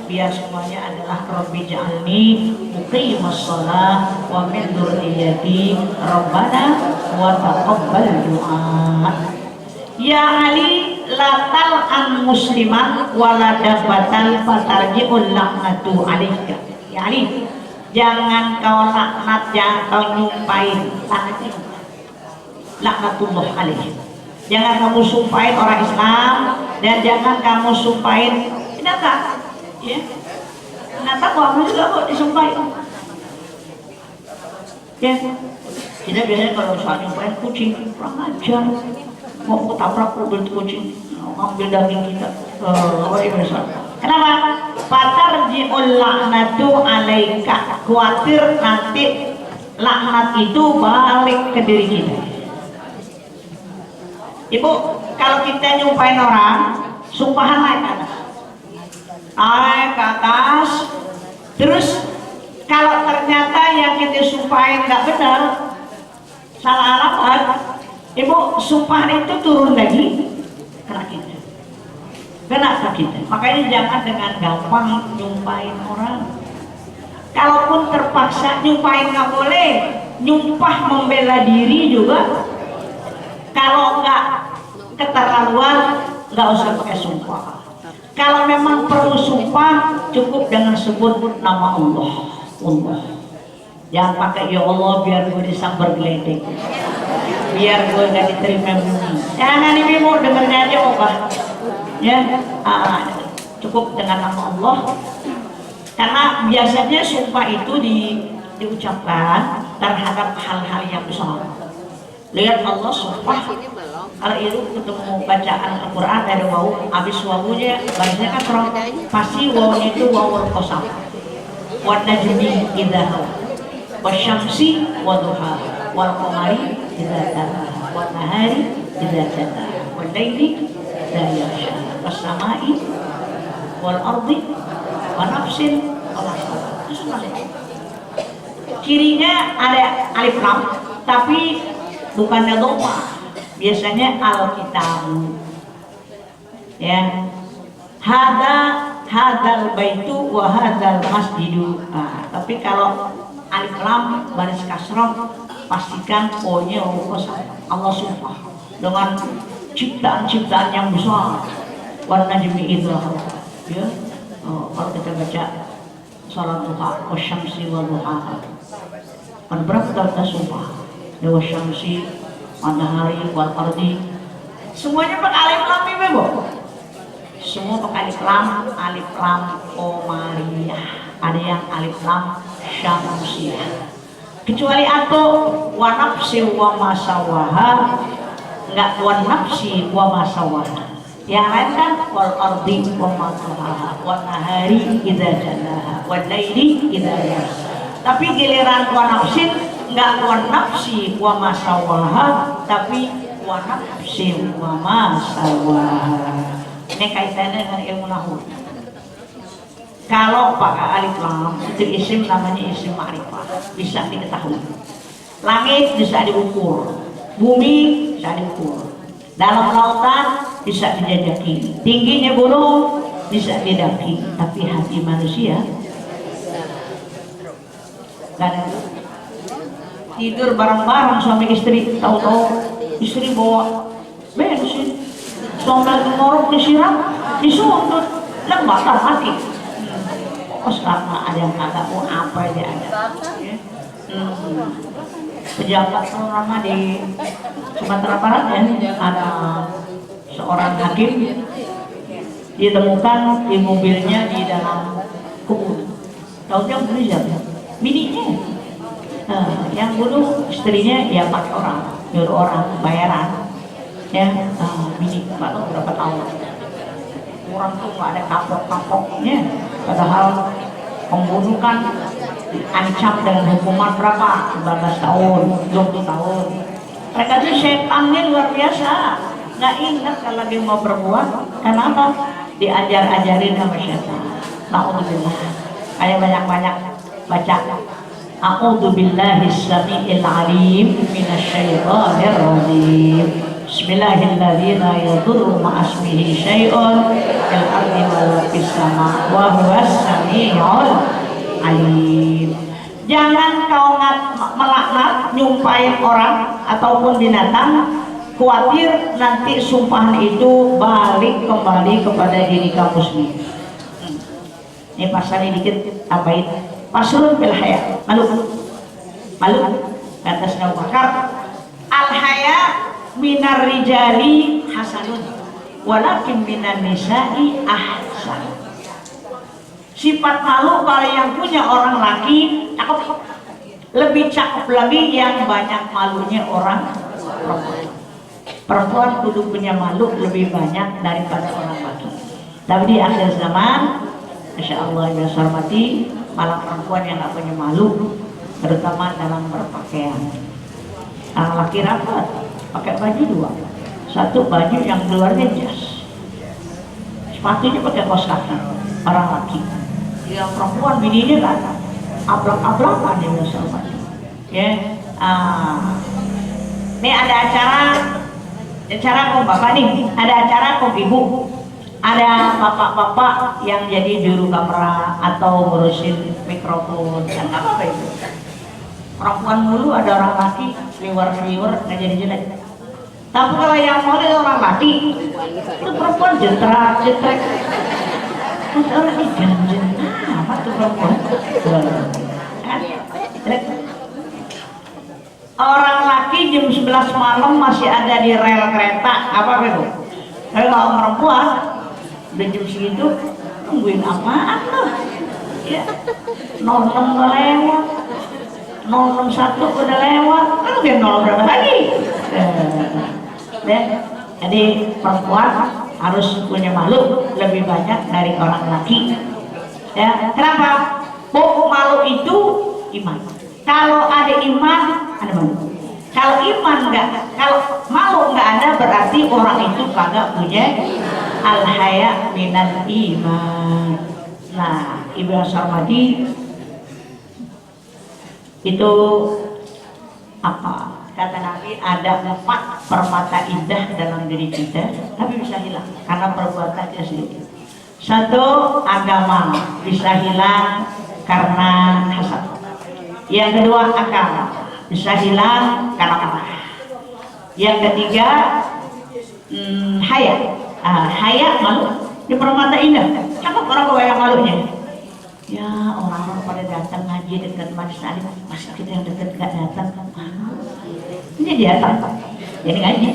biar semuanya adalah Rabbi ja'alni muqimas shalah wa min dzurriyyati rabbana wa taqabbal du'a. Ya Ali, la tal'an musliman wa la dabbatan fatarji'ul laknatu alaika. Ya Ali, jangan kau laknat, jangan kau nyumpain, laknatullah alaih. Jangan kamu sumpahin orang Islam, dan jangan kamu sumpahin binatang. Ya, binatang kamu juga kok disumpahin. Ya, kita biasanya kalau soal nyumpahin kucing, kurang ajar. Mau ketabrak mobil kucing, ngambil daging kita. Kenapa? Fatarji'ul laknatu alaika. Khawatir nanti laknat itu balik ke diri kita. Ibu, kalau kita nyumpahin orang, sumpahan naik ke atas, terus kalau ternyata yang kita sumpahin nggak benar, salah alamat, ibu, sumpahan itu turun lagi kena kita. Kena kita. Makanya jangan dengan gampang nyumpahin orang. Kalaupun terpaksa nyumpahin nggak boleh, nyumpah membela diri juga Kalau nggak keterlaluan, nggak usah pakai sumpah. Kalau memang perlu sumpah, cukup dengan sebut nama Allah. Allah. Jangan pakai ya Allah biar gue disambar geledek, biar gue nggak diterima bumi. Jangan ibu dengarnya aja Allah. Ya, cukup dengan nama Allah. Karena biasanya sumpah itu diucapkan terhadap hal-hal yang besar. Lihat Allah sumpah, kalau itu ketemu bacaan Al-Quran ada wawu, habis wawunya barisnya kan terang, pasti wawunya itu wawul qasam. Wan najmi idza hawa, wasyamsi wadduha, wal qamari idza talaha, wan nahari idza jalaha, wal laili idza yaghsha, was samai wal ardi wa nafsin wa ma sawaha. Cirinya ada alif lam, tapi bukannya doma, biasanya alkitab. Ya, hadal baitu wa hadal masjidu. Tapi kalau alif lam baris kasroh, pastikan o-nya Allah sumpah dengan ciptaan-ciptaan yang besar. Wan najmi idza hawa. Ya, kalau kita baca salat duha, wasyamsi wal duha. Kan berapa kata sumpah? Dewa syamsi, matahari, wal ardi, semuanya pakai alif lam ibu. Semua pakai alif lam qamariyah. Ada yang alif lam syamsiyah. Kecuali atau wa nafsi wa masawaha, enggak wa nafsi wa masawaha. Yang lain kan wal ardi wa mataha, wan nahari idza jalaha, wal laili idza yaghsha. Tapi giliran wa nafsin enggak wa nafsi wa masawaha, tapi wa nafsi wa masawaha. Ini kaitannya dengan ilmu nahwu. Kalau pakai alif lam itu isim, namanya isim ma'rifah, bisa diketahui. Langit bisa diukur, bumi bisa diukur, dalam lautan bisa dijajaki, tingginya gunung bisa didaki, tapi hati manusia gak ada. Tidur bareng-bareng suami istri, tahu-tahu istri bawa bensin, suami ngorok disiram, disuntut, bakar mati. Karena ada yang kagak mau apa aja ada. Pejabat terutama di Sumatera Barat ya, ada seorang hakim ditemukan di mobilnya di dalam kebun. Tahu yang bunuh siapa? Bininya. Yang bunuh istrinya ya pakai orang, nyuruh orang bayaran. Ya, bini baru berapa tahun? Orang tuh nggak ada kapok-kapoknya, padahal pembunuh kan diancam dengan hukuman berapa? 15 tahun, 20 tahun. Mereka tuh setannya luar biasa, nggak ingat kalau dia mau berbuat. Kenapa? Diajar-ajarin sama setan. Na'udzubillah. Kayak banyak-banyak baca A'udzubillahis samii'il 'aliim minasyaitonir rajiim. Bismillahirrahmanirrahim. La yadurru ma'asmihi syai'un fil ardi wala fis sama' wa huwas samii'ul 'aliim. Jangan kau melaknat, nyumpahin orang ataupun binatang, khawatir nanti sumpahan itu balik kembali kepada diri kamu sendiri. Ini pasalnya dikit tambahin. Paslun bil haya, malu kata Abu Bakar, al haya minar rijali hasanun walakin minan nisa'i ahsan. Sifat malu kalau yang punya orang laki cakep, lebih cakep lagi yang banyak malunya orang perempuan. Perempuan kudu punya malu lebih banyak daripada orang laki. Tapi di akhir zaman, Masya Allah ya hormati, malah perempuan yang gak punya malu, terutama dalam berpakaian. Orang laki rapat, pakai baju dua, satu baju yang luarnya jas, sepatunya pakai kaos kaki. Orang laki, yang perempuan bininya gak ada, ablak-ablakan dia biasa baju. Ya, ini ada acara kok bapak nih, ada acara kok ibu. Ada bapak-bapak yang jadi juru kamera atau ngurusin mikrofon, kan nggak apa-apa itu. Perempuan mulu, ada orang laki seliwer-seliwer nggak jadi jelek. Tapi kalau yang model orang laki itu perempuan jetrek. Orang ini ganjen apa tuh perempuan? Orang laki jam 11 malam masih ada di rel kereta, apa itu? Tapi kalau perempuan udah jam segitu nungguin apaan tuh? Ya, 06 udah lewat, 061 udah lewat, kan udah 0 berapa lagi? Jadi perempuan harus punya malu lebih banyak dari orang laki. Ya, kenapa? Malu itu iman. Kalau ada iman, ada malu. Kalau iman enggak, kalau malu enggak ada, berarti orang itu kagak punya al-haya minal iman. Nah, Ibu Sarmadi itu apa? Kata Nabi, ada 4 permata indah dalam diri kita, tapi bisa hilang karena perbuatan kita sendiri. 1, agama bisa hilang karena hasad. Yang kedua, akal bisa hilang karena marah. Yang ketiga, haya. Haya, malu. Di permata indah. Cakap orang bawa yang malunya. Ya, orang-orang pada datang ngaji dekat majelis alim, masa kita yang dekat gak datang? Ini dia datang, jadi ngaji.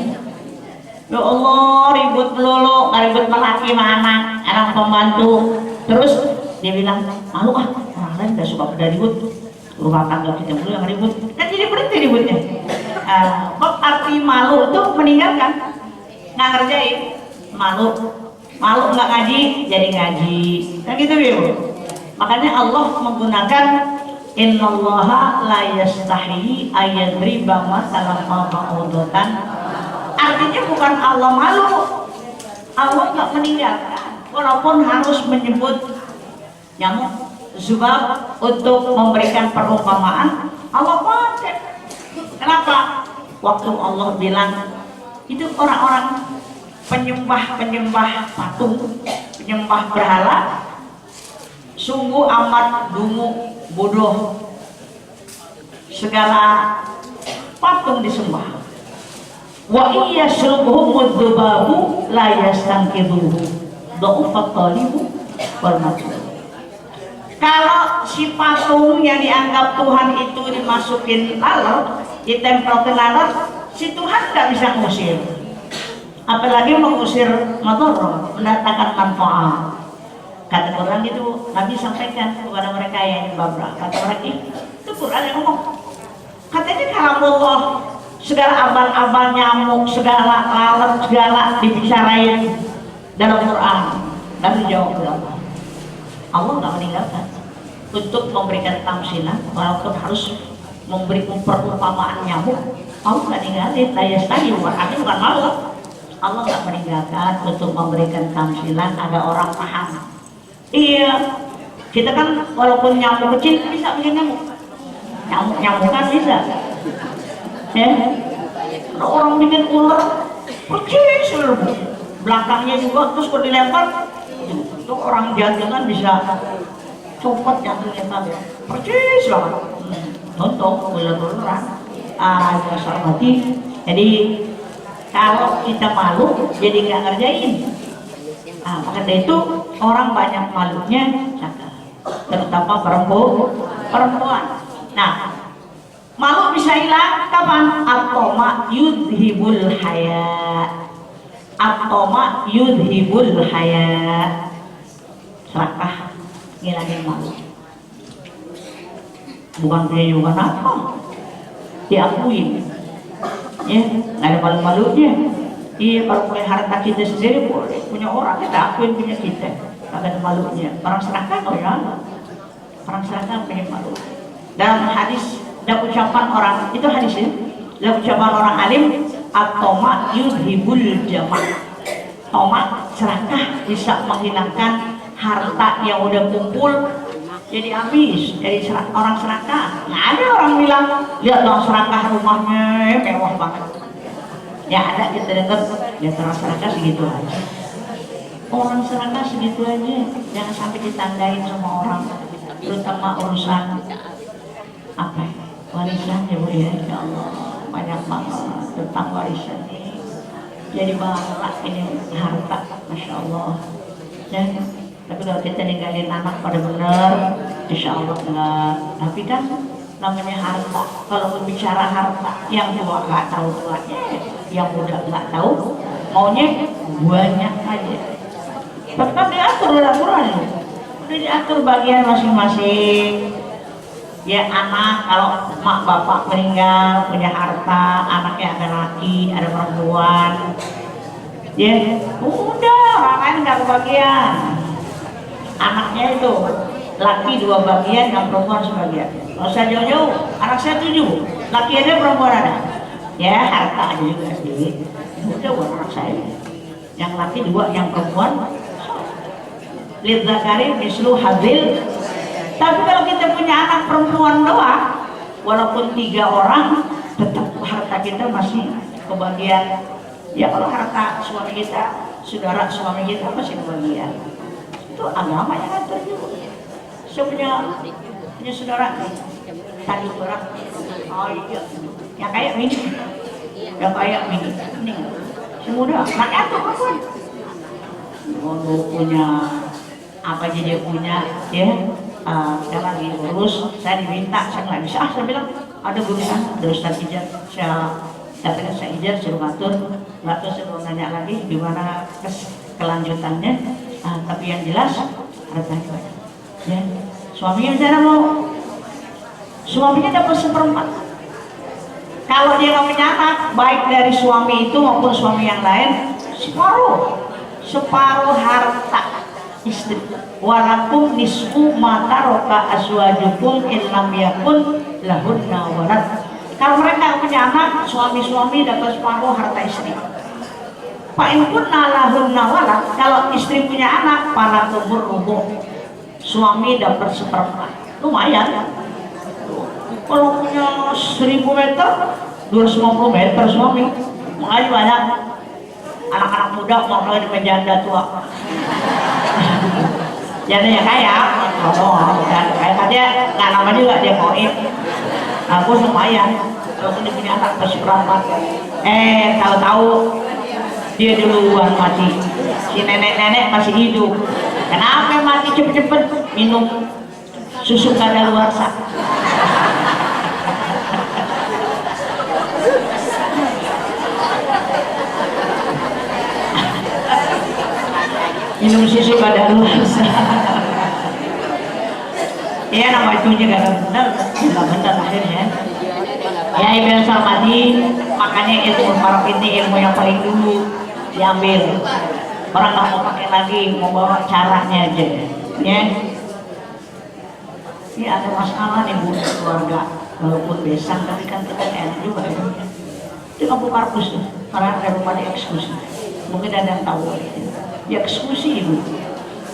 Ya Allah, ribut melulu, ribut melaki mana, anak pembantu. Terus dia bilang, malu orang lain gak suka pada ribut. Rumah tangga kita dulu yang ribut, kan jadi berhenti ributnya. Arti malu itu meninggalkan, nggak ngerjain. Malu nggak ngaji, jadi ngaji. Kan gitu ya Bu. Makanya Allah menggunakan innallaha la yastahi ayadriba masalan ma'udatan. Artinya bukan Allah malu, Allah nggak meninggalkan, walaupun harus menyebut nyamuk Zubab untuk memberikan perumpamaan, Allah pakai. Kenapa? Waktu Allah bilang itu orang-orang penyembah patung, penyembah berhala, sungguh amat dungu, bodoh, segala patung disembah. Wa iya syurbuhum dzubabu la yastanqidhuhu dha'ufat talibu wal matlub. Kalau si patung yang dianggap Tuhan itu dimasukin laler, ditempelkan laler, si Tuhan nggak bisa ngusir. Apalagi mengusir madharah, mendatangkan manfaat. Kata Quran itu Nabi sampaikan kepada mereka yang babra. Kata mereka itu Quran yang ngomong. Katanya kalau Allah segala abal-abal nyamuk, segala lalat, segala dibicarain dalam Quran. Lalu jawab Allah. Allah nggak meninggalkan untuk memberikan tamsilan, walaupun harus memberi perumpamaan nyamuk. Allah nggak ninggalin, daya stayu, artinya bukan malu. Allah nggak meninggalkan untuk memberikan tamsilan agar orang paham. Iya, kita kan walaupun nyamuk kecil bisa bikin nyamuk-nyamukan bisa. Ya, orang bikin ular kecil seluruh belakangnya juga terus kalau dilempar. Itu orang jantungan bisa copot jantungnya sampai percis banget. Untuk ular-ularan dasar mati. Jadi kalau kita malu jadi nggak ngerjain. Maka itu orang banyak malunya, terutama perempuan. Nah, malu bisa hilang kapan? At-tama yudhibul haya. At-tama yudhibul haya. Serakah ngilangin malu. Bukan penyusupan apa, diakuin. Ya, nggak ada malu-malunya. Iya, kalau punya harta kita sendiri boleh, punya orang kita akuin punya kita, nggak ada malunya. Orang serakah oh ya, orang serakah punya malu. Dalam hadis, ada ucapan orang itu hadisnya, ada ucapan orang alim, at-tama yudhibul jama'. Toma serakah bisa menghilangkan harta yang udah kumpul jadi habis, jadi orang serakah. Nggak ada orang bilang lihat dong serakah rumahnya mewah banget. Ya ada kita dengar lihat orang serakah segitu aja. Orang serakah segitu aja, jangan sampai ditandain sama orang, terutama urusan apa warisan ya Bu ya. Ya Allah, banyak banget tentang warisan ini. jadi banyak ini harta, masya Allah. Dan tapi kalau kita ninggalin anak pada benar, insya Allah enggak. Tapi kan namanya harta. Kalau berbicara harta, yang tua nggak tahu tuanya, yang muda nggak tahu, maunya banyak aja. Tetap diatur aturan, udah diatur bagian masing-masing. Ya anak kalau mak bapak meninggal punya harta, anaknya ada laki, ada perempuan. Ya udah orang lain nggak kebagian. Anaknya itu laki 2 bagian, yang perempuan sebagian. Kalau saya jauh-jauh, anak saya 7, laki ada perempuan ada. Ya harta aja juga sih. Udah buat anak saya. Yang laki 2, yang perempuan. Lidzakari mislu hadil. Tapi kalau kita punya anak perempuan doang, walaupun 3 orang, tetap harta kita masih kebagian. Ya kalau harta suami kita, saudara suami kita masih kebagian. Itu agama yang ngatur juga. Saya punya saudara nih, tadi orang, oh iya, yang kayak mini, ini, si muda, rakyat tuh perempuan. Oh, punya apa aja dia punya, ya. Saya lagi urus, saya diminta, saya nggak bisa. Saya bilang ada urusan, ada Ustaz Ijar, saya datangnya saya Ijar suruh ngatur, nggak tahu saya mau nanya lagi gimana kelanjutannya. Tapi yang jelas hartanya banyak. Ya, suaminya saya mau, suaminya dapat 1/4. Kalau dia nggak punya anak, baik dari suami itu maupun suami yang lain, separuh harta istri. Walakum nisfu mata roka aswajukum illam yakun lahunna walad. Kalau mereka punya anak, suami-suami dapat separuh harta istri. Pak Inkun lahunna walad. Kalau istri punya anak, para kubur rubuh. Suami dapat 1/4. Lumayan kan? Kalau punya 1000 meter, 250 meter suami. Makanya banyak anak-anak muda mau di menjanda tua. Jadi yang kaya, bukan kaya dia nggak nama juga dia koin. Aku lumayan, kalau dia punya anak berseperempat. Tahu-tahu dia duluan mati. Si nenek-nenek masih hidup. Kenapa mati cepet-cepet? Minum susu kadaluarsa. Minum susu kadaluarsa. Ya nama itu juga nggak benar akhirnya. Ya ibu yang saya hormati, makanya ilmu farq ini ilmu yang paling dulu diambil. Orang nggak mau pakai lagi, mau bawa caranya aja. Ya, ini ada masalah nih bu keluarga, walaupun besan tapi kan kita enak juga ya. Itu kampung karpus tuh, karena ada rumah di eksekusi. Mungkin ada yang tahu. Dia eksekusi ibu.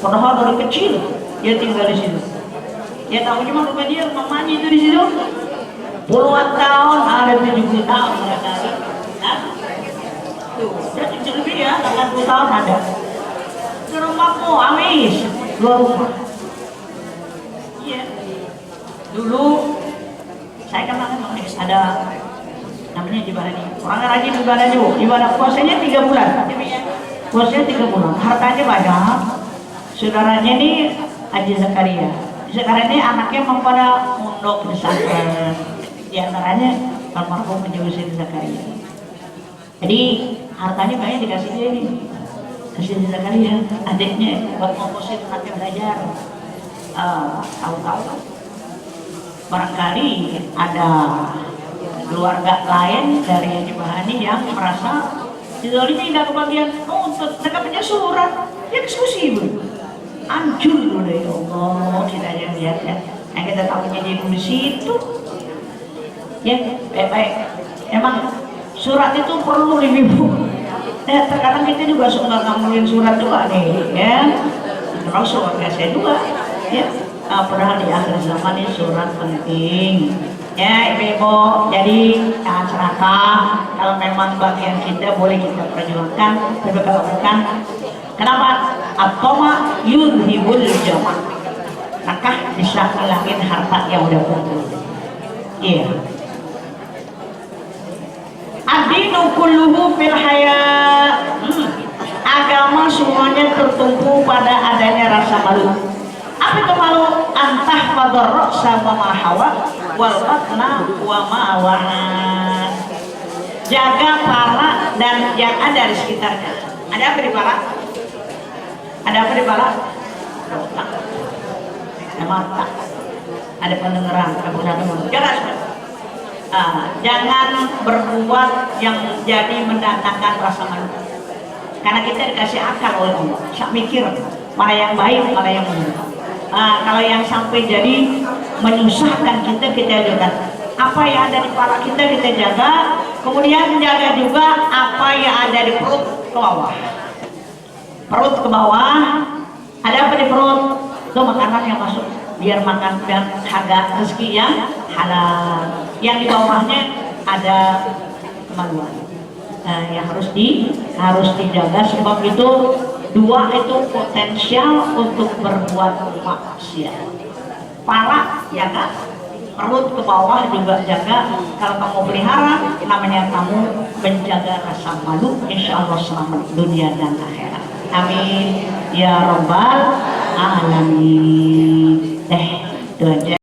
Padahal dari kecil dia tinggal di situ. Ya tahu cuma rumah dia, mamanya itu di situ. Puluhan tahun, ada 70 tahun ya dari. Nah, tuh, dia kecil lebih ya, 80 tahun ada. Ke rumahku, amis, 2 rumah. Iya. Dulu saya kenal ada namanya ibadah ini. Orang rajin ibadah juga. Ibadah puasanya 3 bulan. Puasanya 3 bulan. Hartanya banyak. Saudaranya ini Haji Zakaria. Sekarang ini anaknya memang pada mondok pesantren. Di antaranya almarhum Haji Husein Zakaria. Jadi hartanya banyak dikasih dia ini. Kasih Zakaria, adiknya buat ngomposin anaknya belajar. Tahu-tahu barangkali ada keluarga lain dari Haji Bahani yang merasa dizalimi tidak kebagian. Mereka punya surat, ya eksekusi bu. Hancur dulu ya Allah, tidak ada lihat ya. Yang kita tahunya di situ, ya baik-baik. Emang surat itu perlu ibu. Terkadang kita juga suka ngambilin surat juga nih, ya. Terus surat biasa juga, ya. Padahal di akhir zaman ini surat penting. Ya ibu-ibu, jadi jangan serakah. Kalau memang bagian kita boleh kita perjuangkan, tapi kalau bukan, kenapa? At-tama yudhibul jama'. Maka bisa hilangin harta yang udah kumpul. Iya. Ad-dinu kulluhu fil haya. Agama semuanya tertumpu pada adanya rasa malu. Apa itu malu? Antah fadar sama mahawa wal batna wa ma'awan. Jaga pala dan yang ada di sekitarnya. Ada apa di pala? Ada apa di pala? Ada mata, ada pendengaran, ada pendengaran. Jangan berbuat yang jadi mendatangkan rasa malu. Karena kita dikasih akal oleh Allah, bisa mikir mana yang baik, mana yang buruk. Kalau yang sampai jadi menyusahkan kita, kita jaga. Apa yang ada di kepala kita, kita jaga. Kemudian jaga juga apa yang ada di perut ke bawah. Perut ke bawah, ada apa di perut? Itu makanan yang masuk, biar makan biar harga rezeki yang halal. Yang di bawahnya ada kemaluan. Yang harus dijaga, sebab itu dua itu potensial untuk berbuat maksiat. Pala jaga, perut ke bawah juga jaga. Kalau kamu pelihara, namanya kamu menjaga rasa malu, insya Allah selamat dunia dan akhirat. Amin ya robbal alamin. Itu aja.